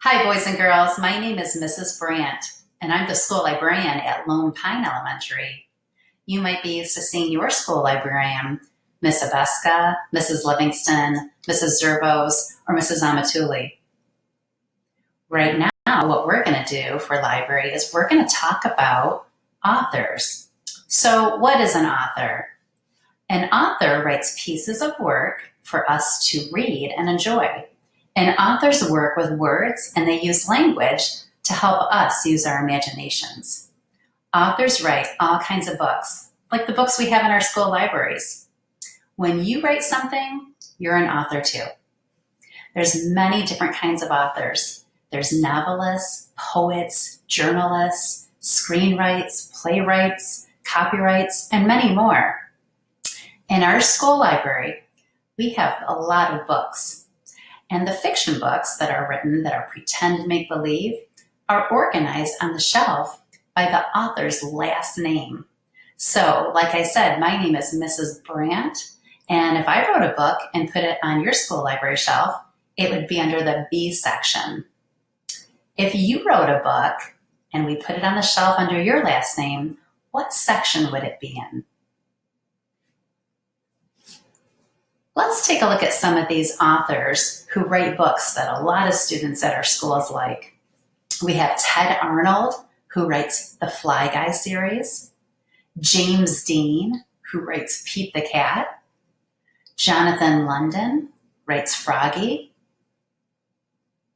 Hi, boys and girls. My name is Mrs. Brandt, and I'm the school librarian at Lone Pine Elementary. You might be used to seeing your school librarian, Miss Abeska, Mrs. Livingston, Mrs. Zervos, or Mrs. Amatuli. Right now, what we're going to do for library is we're going to talk about authors. So, what is an author? An author writes pieces of work for us to read and enjoy. And authors work with words and they use language to help us use our imaginations. Authors write all kinds of books, like the books we have in our school libraries. When you write something, you're an author too. There's many different kinds of authors. There's novelists, poets, journalists, screenwrights, playwrights, copyrights, and many more. In our school library, we have a lot of books. And the fiction books that are written that are pretend make-believe are organized on the shelf by the author's last name. So, like I said, my name is Mrs. Brandt, and if I wrote a book and put it on your school library shelf, it would be under the B section. If you wrote a book and we put it on the shelf under your last name, what section would it be in? Let's take a look at some of these authors who write books that a lot of students at our schools like. We have Ted Arnold, who writes the Fly Guy series, James Dean, who writes Pete the Cat, Jonathan London writes Froggy,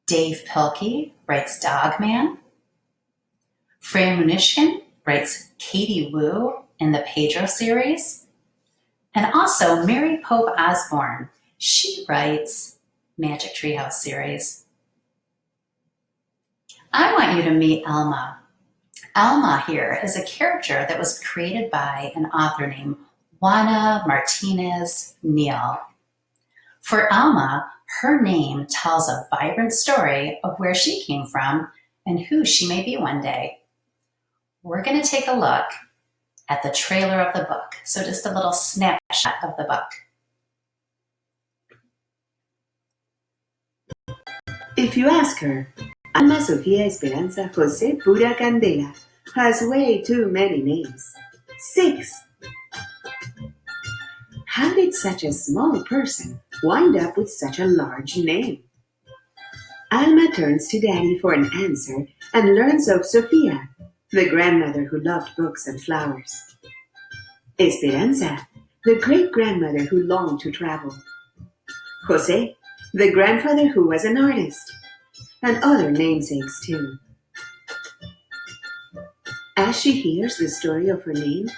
Dave Pilkey writes Dogman, Freya Munishkin writes Katie Wu in the Pedro series, and also Mary Pope Osborne. She writes Magic Treehouse series. I want you to meet Elma. Elma here is a character that was created by an author named Juana Martinez Neal. For Elma, her name tells a vibrant story of where she came from and who she may be one day. We're going to take a look at the trailer of the book. So just a little snapshot of the book. If you ask her, Alma Sofia Esperanza Jose Pura Candela has way too many names. 6. How did such a small person wind up with such a large name? Alma turns to Daddy for an answer and learns of Sofia, the grandmother who loved books and flowers. Esperanza, the great-grandmother who longed to travel. Jose, the grandfather who was an artist. And other namesakes too. As she hears the story of her name,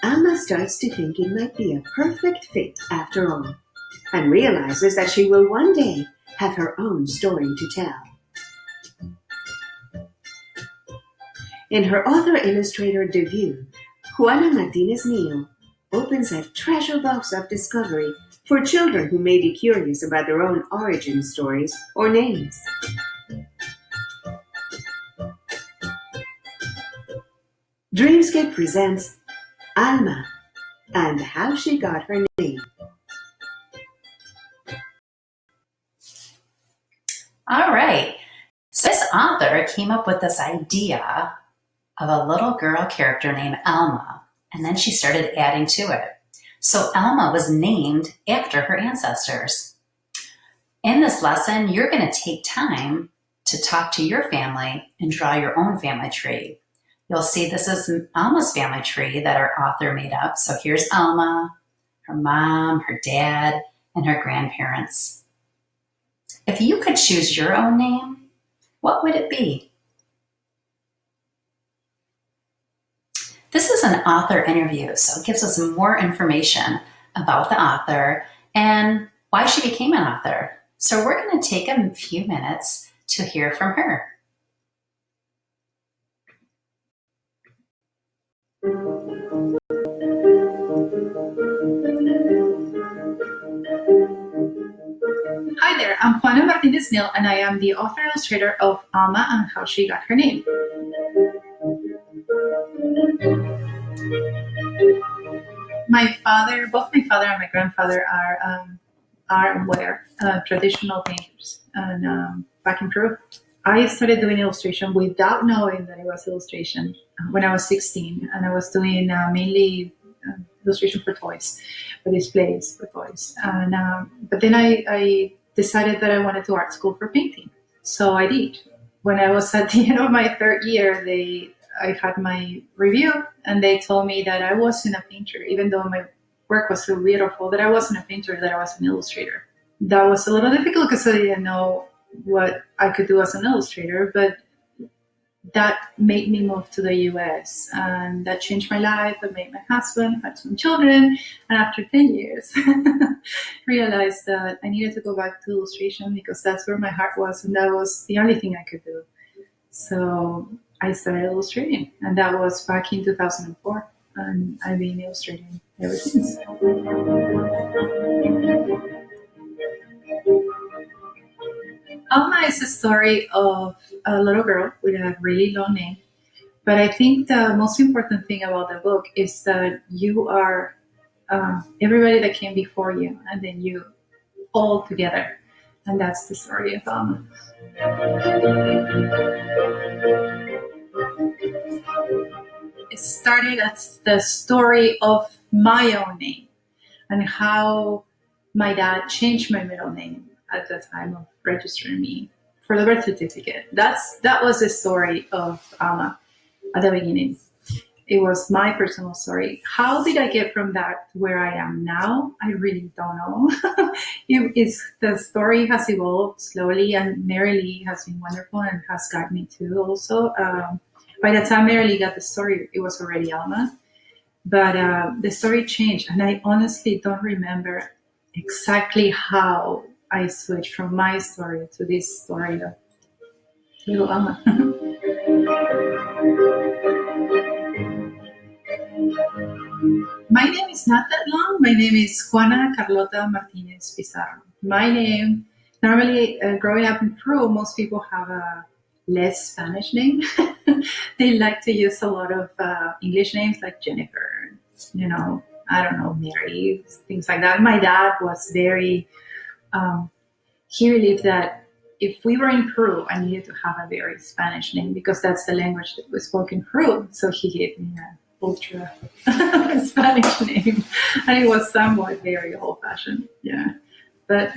Alma starts to think it might be a perfect fit after all, and realizes that she will one day have her own story to tell. In her author-illustrator debut, Juana Martinez Neal opens a treasure box of discovery for children who may be curious about their own origin stories or names. Dreamscape presents Alma and How She Got Her Name. All right. So this author came up with this idea of a little girl character named Elma, and then she started adding to it. So Elma was named after her ancestors. In this lesson, you're going to take time to talk to your family and draw your own family tree. You'll see this is Alma's family tree that our author made up. So here's Alma, her mom, her dad, and her grandparents. If you could choose your own name, what would it be? This is an author interview, so it gives us more information about the author and why she became an author. So we're going to take a few minutes to hear from her. Hi there, I'm Juana Martinez Neal, and I am the author illustrator of Alma and How She Got Her Name. Both my father and my grandfather are and were traditional painters back in Peru. I started doing illustration without knowing that it was illustration when I was 16, and I was doing mainly illustration for toys, for displays for toys. And but then I decided that I wanted to art school for painting, so I did. When I was at the end of my third year, I had my review, and they told me that I wasn't a painter, even though my work was so beautiful. That I wasn't a painter, that I was an illustrator. That was a little difficult because I didn't know what I could do as an illustrator, but that made me move to the US, and that changed my life. I met my husband, had some children, and after 10 years, realized that I needed to go back to illustration because that's where my heart was, and that was the only thing I could do. So I started illustrating, and that was back in 2004, and I've been illustrating ever since. Alma is a story of a little girl with a really long name. But I think the most important thing about the book is that you are everybody that came before you, and then you all together. And that's the story of Alma. It started as the story of my own name and how my dad changed my middle name at the time of registering me for the birth certificate. That was the story of Alma at the beginning. It was my personal story. How did I get from that to where I am now? I really don't know. The story has evolved slowly, and Marilee has been wonderful and has guided me too also. By the time Marilee got the story, it was already Alma. But the story changed, and I honestly don't remember exactly how I switched from my story to this story of little Alma. My name is not that long. My name is Juana Carlota Martinez Pizarro. My name, normally growing up in Peru, most people have a less Spanish name. They like to use a lot of English names like Jennifer, I don't know, Mary, things like that. My dad was very, he believed that if we were in Peru, I needed to have a very Spanish name because that's the language that was spoken in Peru. So he gave me an ultra Spanish name, and it was somewhat very old-fashioned. Yeah, but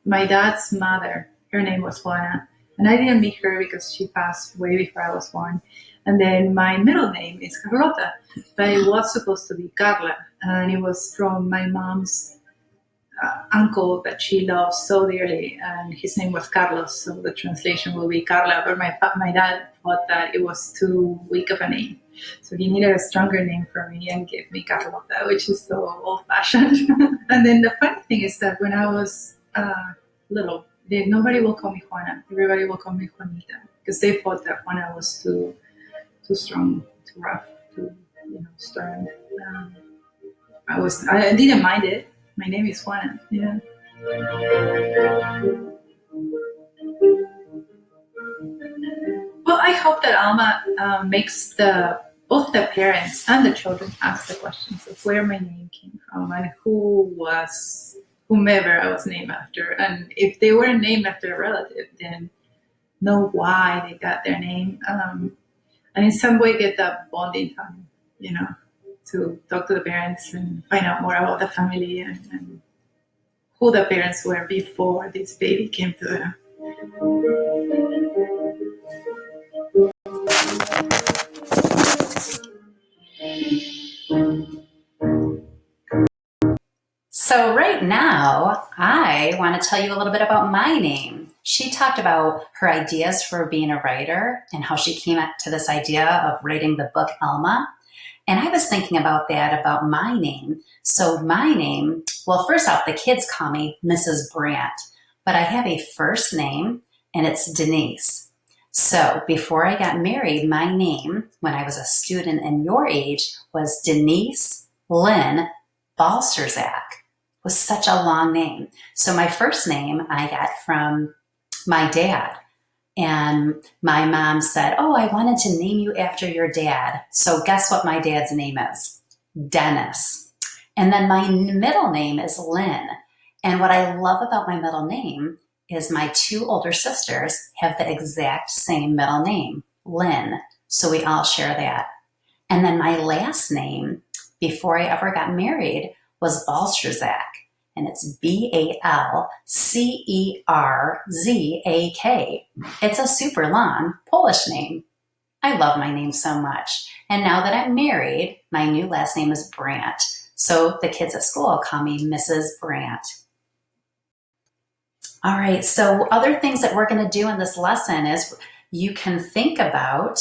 my dad's mother, her name was Juana, and I didn't meet her because she passed way before I was born. And then my middle name is Carlota, but it was supposed to be Carla, and it was from my mom's uncle that she loves so dearly, and his name was Carlos, so the translation will be Carla. But my dad thought that it was too weak of a name, so he needed a stronger name for me and gave me Carlota, which is so old-fashioned. And then the funny thing is that when I was little, nobody will call me Juana. Everybody will call me Juanita because they thought that Juana was too strong, too rough, too stern. I didn't mind it. My name is Juana. Yeah. Well, I hope that Alma makes both the parents and the children ask the questions of where my name came from and who was whomever I was named after. And if they weren't named after a relative, then know why they got their name. And in some way get that bonding time, to talk to the parents and find out more about the family and who the parents were before this baby came to them. So right now, I want to tell you a little bit about my name. She talked about her ideas for being a writer and how she came up to this idea of writing the book Alma. And I was thinking about that, about my name. So my name, well, first off, the kids call me Mrs. Brandt, but I have a first name, and it's Denise. So before I got married, my name, when I was a student and your age, was Denise Lynn Balsterzak. It was such a long name. So my first name I got from my dad. And my mom said, oh, I wanted to name you after your dad. So guess what my dad's name is? Dennis. And then my middle name is Lynn. And what I love about my middle name is my two older sisters have the exact same middle name, Lynn. So we all share that. And then my last name, before I ever got married, was Balcerzak. And it's Balcerzak. It's a super long Polish name. I love my name so much. And now that I'm married, my new last name is Brandt. So the kids at school call me Mrs. Brandt. All right, so other things that we're going to do in this lesson is you can think about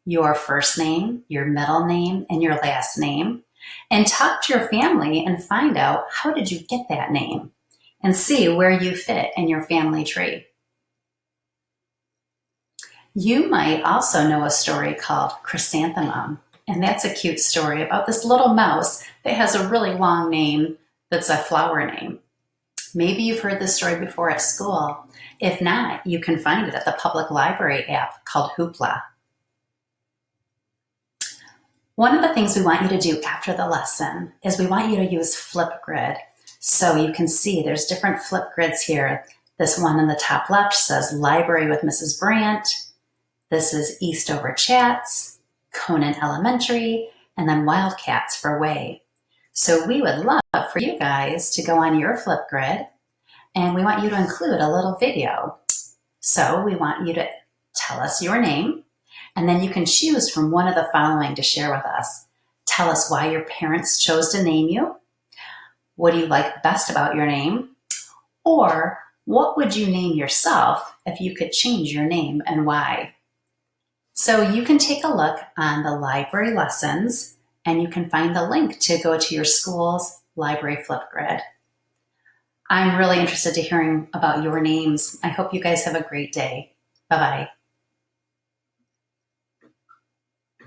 your first name, your middle name, and your last name, and talk to your family and find out how did you get that name and see where you fit in your family tree. You might also know a story called Chrysanthemum, and that's a cute story about this little mouse that has a really long name that's a flower name. Maybe you've heard this story before at school. If not, you can find it at the public library app called Hoopla. One of the things we want you to do after the lesson is we want you to use Flipgrid. So you can see there's different Flipgrids here. This one in the top left says Library with Mrs. Brandt. This is Eastover Chats, Conan Elementary, and then Wildcats for Way. So we would love for you guys to go on your Flipgrid, and we want you to include a little video. So we want you to tell us your name, and then you can choose from one of the following to share with us. Tell us why your parents chose to name you. What do you like best about your name? Or what would you name yourself if you could change your name and why? So you can take a look on the library lessons, and you can find the link to go to your school's library Flipgrid. I'm really interested to hearing about your names. I hope you guys have a great day. Bye-bye.